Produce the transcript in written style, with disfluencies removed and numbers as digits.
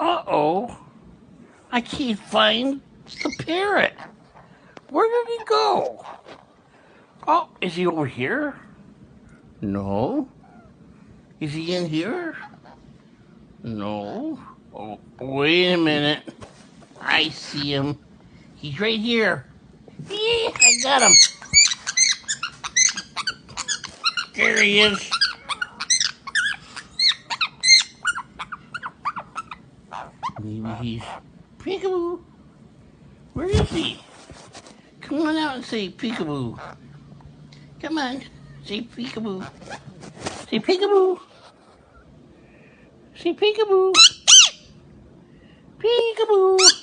Uh-oh. I can't find the parrot. Where did he go? Oh, is he over here? No. Is he in here? No. Oh, wait a minute. I see him. He's right here. I got him. There he is. Maybe he's peekaboo. Where is he? Come on out and say peekaboo. Come on, say peekaboo. Say peekaboo. Say peekaboo. Peekaboo.